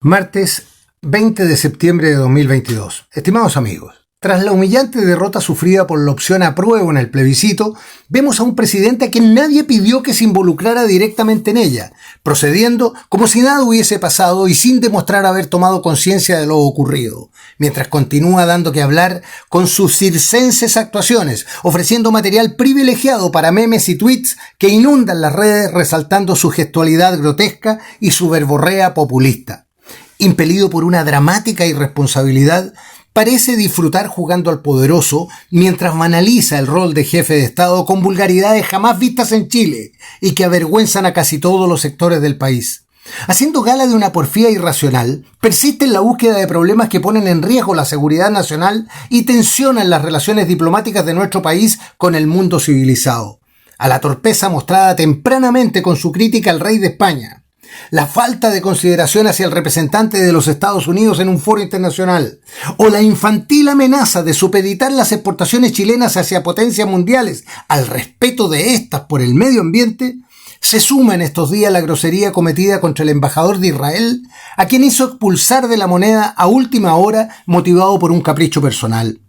Martes 20 de septiembre de 2022. Estimados amigos, tras la humillante derrota sufrida por la opción apruebo en el plebiscito, vemos a un presidente a quien nadie pidió que se involucrara directamente en ella, procediendo como si nada hubiese pasado y sin demostrar haber tomado conciencia de lo ocurrido, mientras continúa dando que hablar con sus circenses actuaciones, ofreciendo material privilegiado para memes y tweets que inundan las redes resaltando su gestualidad grotesca y su verborrea populista. Impelido por una dramática irresponsabilidad, parece disfrutar jugando al poderoso mientras banaliza el rol de jefe de Estado con vulgaridades jamás vistas en Chile y que avergüenzan a casi todos los sectores del país. Haciendo gala de una porfía irracional, persiste en la búsqueda de problemas que ponen en riesgo la seguridad nacional y tensionan las relaciones diplomáticas de nuestro país con el mundo civilizado. A la torpeza mostrada tempranamente con su crítica al rey de España, la falta de consideración hacia el representante de los Estados Unidos en un foro internacional, o la infantil amenaza de supeditar las exportaciones chilenas hacia potencias mundiales al respeto de estas por el medio ambiente, se suma en estos días la grosería cometida contra el embajador de Israel, a quien hizo expulsar de la moneda a última hora motivado por un capricho personal.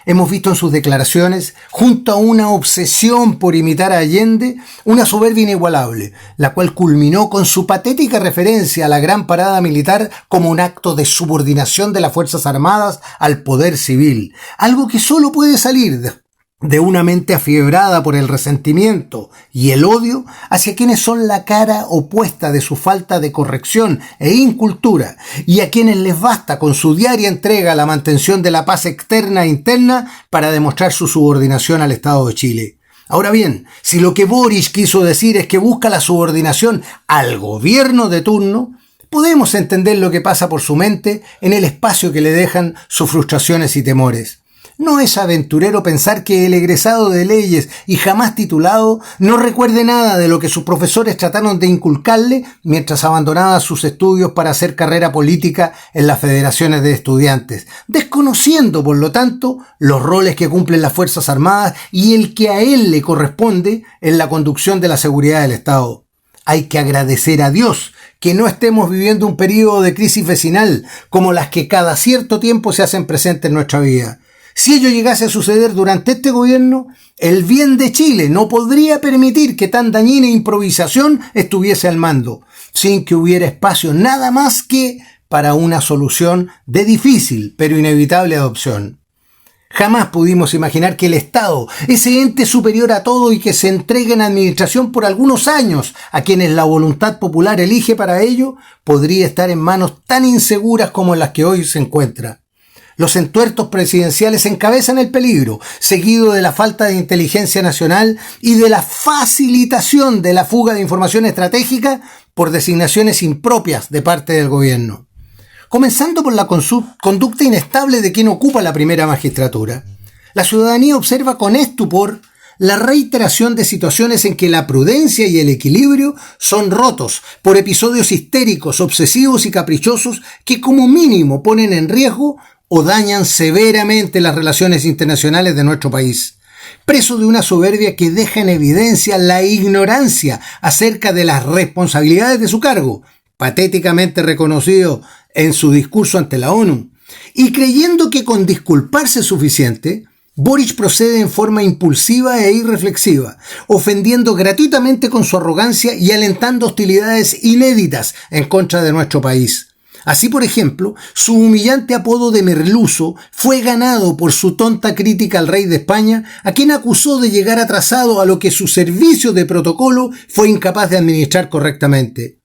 Hemos visto en sus declaraciones, junto a una obsesión por imitar a Allende, una soberbia inigualable, la cual culminó con su patética referencia a la gran parada militar como un acto de subordinación de las Fuerzas Armadas al poder civil, algo que solo puede salir de una mente afiebrada por el resentimiento y el odio hacia quienes son la cara opuesta de su falta de corrección e incultura y a quienes les basta con su diaria entrega a la mantención de la paz externa e interna para demostrar su subordinación al Estado de Chile. Ahora bien, si lo que Boric quiso decir es que busca la subordinación al gobierno de turno, podemos entender lo que pasa por su mente en el espacio que le dejan sus frustraciones y temores. No es aventurero pensar que el egresado de leyes y jamás titulado no recuerde nada de lo que sus profesores trataron de inculcarle mientras abandonaba sus estudios para hacer carrera política en las federaciones de estudiantes, desconociendo, por lo tanto, los roles que cumplen las Fuerzas Armadas y el que a él le corresponde en la conducción de la seguridad del Estado. Hay que agradecer a Dios que no estemos viviendo un periodo de crisis vecinal como las que cada cierto tiempo se hacen presentes en nuestra vida. Si ello llegase a suceder durante este gobierno, el bien de Chile no podría permitir que tan dañina improvisación estuviese al mando, sin que hubiera espacio nada más que para una solución de difícil pero inevitable adopción. Jamás pudimos imaginar que el Estado, ese ente superior a todo y que se entregue en administración por algunos años a quienes la voluntad popular elige para ello, podría estar en manos tan inseguras como en las que hoy se encuentra. Los entuertos presidenciales encabezan el peligro, seguido de la falta de inteligencia nacional y de la facilitación de la fuga de información estratégica por designaciones impropias de parte del gobierno. Comenzando por la conducta inestable de quien ocupa la primera magistratura, la ciudadanía observa con estupor la reiteración de situaciones en que la prudencia y el equilibrio son rotos por episodios histéricos, obsesivos y caprichosos que como mínimo ponen en riesgo o dañan severamente las relaciones internacionales de nuestro país. Preso de una soberbia que deja en evidencia la ignorancia acerca de las responsabilidades de su cargo, patéticamente reconocido en su discurso ante la ONU, y creyendo que con disculparse es suficiente, Boric procede en forma impulsiva e irreflexiva, ofendiendo gratuitamente con su arrogancia y alentando hostilidades inéditas en contra de nuestro país. Así, por ejemplo, su humillante apodo de merluzo fue ganado por su tonta crítica al rey de España, a quien acusó de llegar atrasado a lo que su servicio de protocolo fue incapaz de administrar correctamente.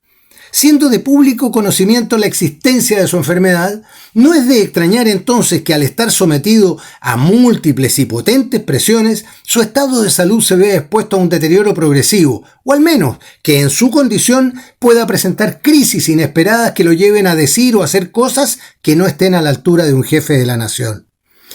Siendo de público conocimiento la existencia de su enfermedad, no es de extrañar entonces que al estar sometido a múltiples y potentes presiones, su estado de salud se vea expuesto a un deterioro progresivo, o al menos que en su condición pueda presentar crisis inesperadas que lo lleven a decir o hacer cosas que no estén a la altura de un jefe de la nación.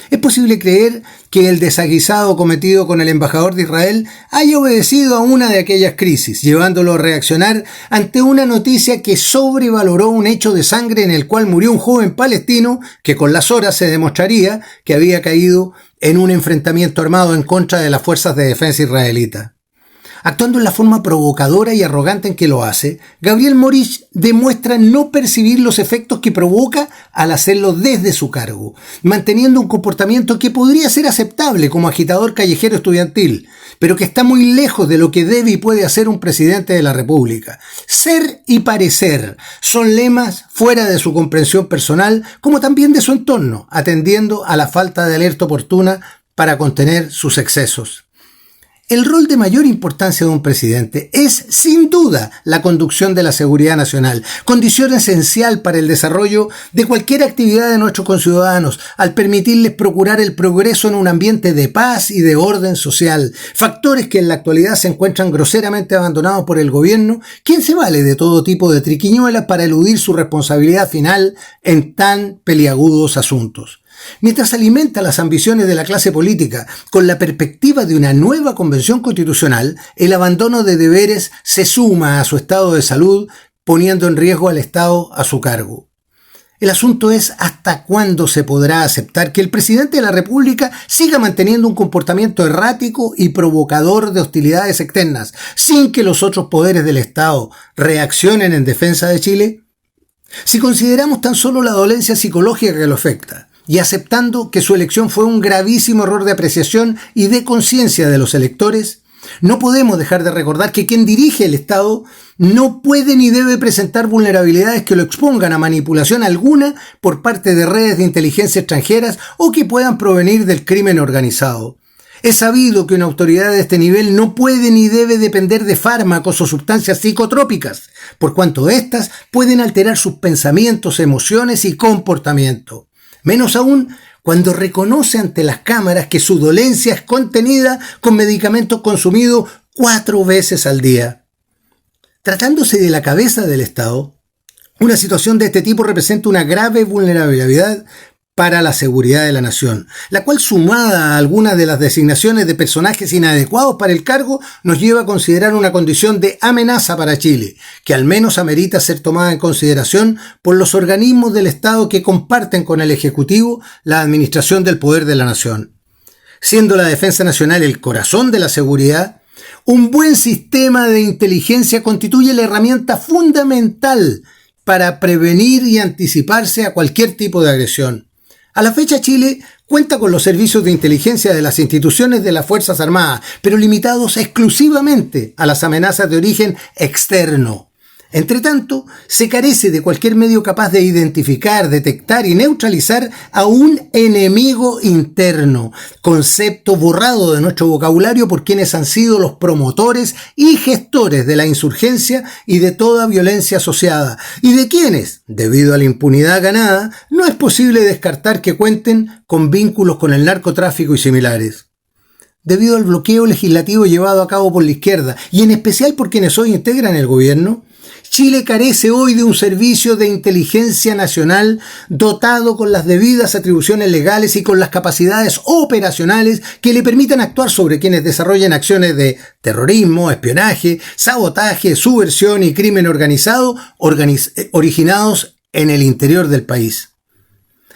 Es posible creer que el desaguisado cometido con el embajador de Israel haya obedecido a una de aquellas crisis, llevándolo a reaccionar ante una noticia que sobrevaloró un hecho de sangre en el cual murió un joven palestino que con las horas se demostraría que había caído en un enfrentamiento armado en contra de las fuerzas de defensa israelitas. Actuando en la forma provocadora y arrogante en que lo hace, Gabriel Boric demuestra no percibir los efectos que provoca al hacerlo desde su cargo, manteniendo un comportamiento que podría ser aceptable como agitador callejero estudiantil, pero que está muy lejos de lo que debe y puede hacer un presidente de la República. Ser y parecer son lemas fuera de su comprensión personal, como también de su entorno, atendiendo a la falta de alerta oportuna para contener sus excesos. El rol de mayor importancia de un presidente es, sin duda, la conducción de la seguridad nacional, condición esencial para el desarrollo de cualquier actividad de nuestros conciudadanos, al permitirles procurar el progreso en un ambiente de paz y de orden social, factores que en la actualidad se encuentran groseramente abandonados por el gobierno, quien se vale de todo tipo de triquiñuelas para eludir su responsabilidad final en tan peliagudos asuntos. Mientras alimenta las ambiciones de la clase política con la perspectiva de una nueva convención constitucional, el abandono de deberes se suma a su estado de salud, poniendo en riesgo al Estado a su cargo. El asunto es hasta cuándo se podrá aceptar que el presidente de la República siga manteniendo un comportamiento errático y provocador de hostilidades externas, sin que los otros poderes del Estado reaccionen en defensa de Chile. Si consideramos tan solo la dolencia psicológica que lo afecta, y aceptando que su elección fue un gravísimo error de apreciación y de conciencia de los electores, no podemos dejar de recordar que quien dirige el Estado no puede ni debe presentar vulnerabilidades que lo expongan a manipulación alguna por parte de redes de inteligencia extranjeras o que puedan provenir del crimen organizado. Es sabido que una autoridad de este nivel no puede ni debe depender de fármacos o sustancias psicotrópicas, por cuanto éstas pueden alterar sus pensamientos, emociones y comportamiento. Menos aún cuando reconoce ante las cámaras que su dolencia es contenida con medicamentos consumidos 4 veces al día. Tratándose de la cabeza del Estado, una situación de este tipo representa una grave vulnerabilidad para la seguridad de la nación, la cual, sumada a algunas de las designaciones de personajes inadecuados para el cargo, nos lleva a considerar una condición de amenaza para Chile, que al menos amerita ser tomada en consideración por los organismos del Estado que comparten con el Ejecutivo la administración del poder de la nación. Siendo la Defensa Nacional el corazón de la seguridad, un buen sistema de inteligencia constituye la herramienta fundamental para prevenir y anticiparse a cualquier tipo de agresión. A la fecha, Chile cuenta con los servicios de inteligencia de las instituciones de las Fuerzas Armadas, pero limitados exclusivamente a las amenazas de origen externo. Entre tanto, se carece de cualquier medio capaz de identificar, detectar y neutralizar a un enemigo interno, concepto borrado de nuestro vocabulario por quienes han sido los promotores y gestores de la insurgencia y de toda violencia asociada, y de quienes, debido a la impunidad ganada, no es posible descartar que cuenten con vínculos con el narcotráfico y similares. Debido al bloqueo legislativo llevado a cabo por la izquierda, y en especial por quienes hoy integran el gobierno, Chile carece hoy de un servicio de inteligencia nacional dotado con las debidas atribuciones legales y con las capacidades operacionales que le permitan actuar sobre quienes desarrollen acciones de terrorismo, espionaje, sabotaje, subversión y crimen organizado originados en el interior del país.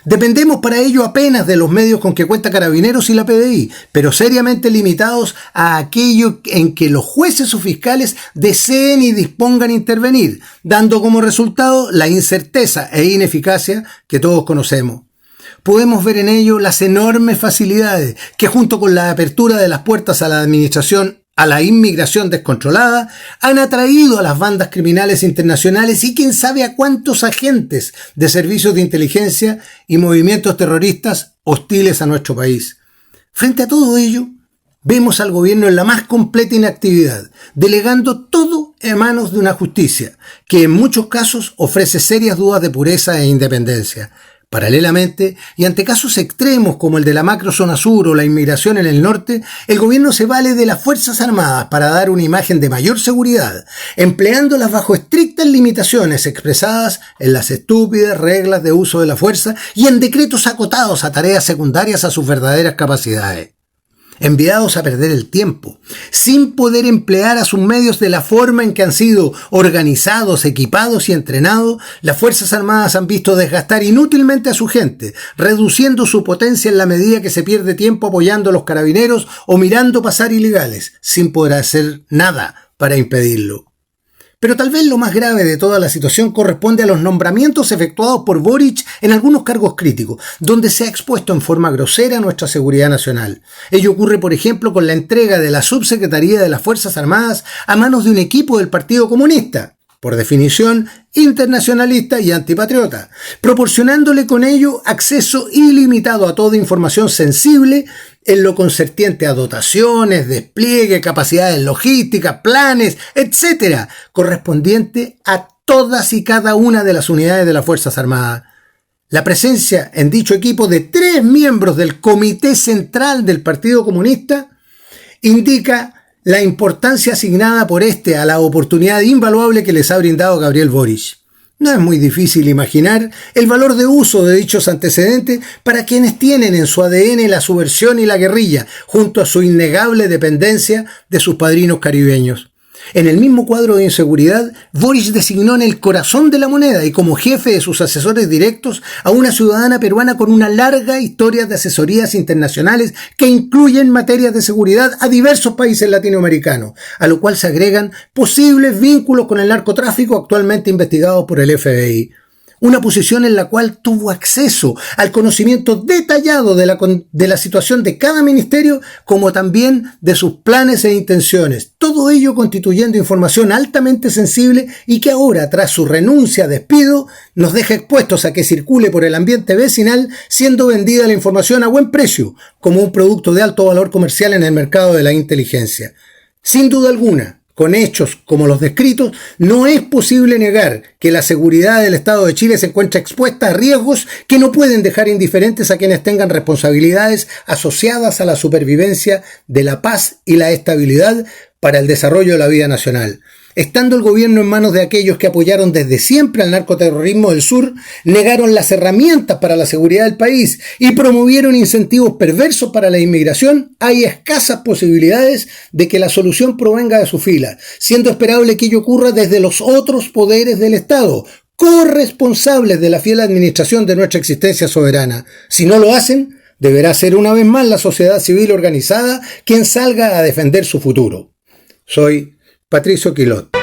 Dependemos para ello apenas de los medios con que cuenta Carabineros y la PDI, pero seriamente limitados a aquello en que los jueces o fiscales deseen y dispongan intervenir, dando como resultado la incerteza e ineficacia que todos conocemos. Podemos ver en ello las enormes facilidades que, junto con la apertura de las puertas a la administración a la inmigración descontrolada, han atraído a las bandas criminales internacionales y quién sabe a cuántos agentes de servicios de inteligencia y movimientos terroristas hostiles a nuestro país. Frente a todo ello, vemos al gobierno en la más completa inactividad, delegando todo en manos de una justicia que en muchos casos ofrece serias dudas de pureza e independencia. Paralelamente, y ante casos extremos como el de la macrozona sur o la inmigración en el norte, el gobierno se vale de las Fuerzas Armadas para dar una imagen de mayor seguridad, empleándolas bajo estrictas limitaciones expresadas en las estúpidas reglas de uso de la fuerza y en decretos acotados a tareas secundarias a sus verdaderas capacidades. enviados a perder el tiempo, sin poder emplear a sus medios de la forma en que han sido organizados, equipados y entrenados. Las Fuerzas Armadas han visto desgastar inútilmente a su gente, reduciendo su potencia en la medida que se pierde tiempo apoyando a los carabineros o mirando pasar ilegales, sin poder hacer nada para impedirlo. Pero tal vez lo más grave de toda la situación corresponde a los nombramientos efectuados por Boric en algunos cargos críticos, donde se ha expuesto en forma grosera nuestra seguridad nacional. Ello ocurre, por ejemplo, con la entrega de la Subsecretaría de las Fuerzas Armadas a manos de un equipo del Partido Comunista, por definición internacionalista y antipatriota, proporcionándole con ello acceso ilimitado a toda información sensible en lo concerniente a dotaciones, despliegue, capacidades logísticas, planes, etc., correspondiente a todas y cada una de las unidades de las Fuerzas Armadas. La presencia en dicho equipo de 3 miembros del Comité Central del Partido Comunista indica la importancia asignada por este a la oportunidad invaluable que les ha brindado Gabriel Boric. No es muy difícil imaginar el valor de uso de dichos antecedentes para quienes tienen en su ADN la subversión y la guerrilla, junto a su innegable dependencia de sus padrinos caribeños. En el mismo cuadro de inseguridad, Boric designó en el corazón de la moneda y como jefe de sus asesores directos a una ciudadana peruana con una larga historia de asesorías internacionales que incluyen materias de seguridad a diversos países latinoamericanos, a lo cual se agregan posibles vínculos con el narcotráfico actualmente investigados por el FBI. Una posición en la cual tuvo acceso al conocimiento detallado de la situación de cada ministerio, como también de sus planes e intenciones. Todo ello constituyendo información altamente sensible y que ahora, tras su renuncia a despido, nos deja expuestos a que circule por el ambiente vecinal, siendo vendida la información a buen precio, como un producto de alto valor comercial en el mercado de la inteligencia. Sin duda alguna, con hechos como los descritos, no es posible negar que la seguridad del Estado de Chile se encuentra expuesta a riesgos que no pueden dejar indiferentes a quienes tengan responsabilidades asociadas a la supervivencia de la paz y la estabilidad para el desarrollo de la vida nacional. Estando el gobierno en manos de aquellos que apoyaron desde siempre al narcoterrorismo del sur, negaron las herramientas para la seguridad del país y promovieron incentivos perversos para la inmigración, hay escasas posibilidades de que la solución provenga de su fila, siendo esperable que ello ocurra desde los otros poderes del Estado, corresponsables de la fiel administración de nuestra existencia soberana. Si no lo hacen, deberá ser una vez más la sociedad civil organizada quien salga a defender su futuro. Soy Patricio Quilot.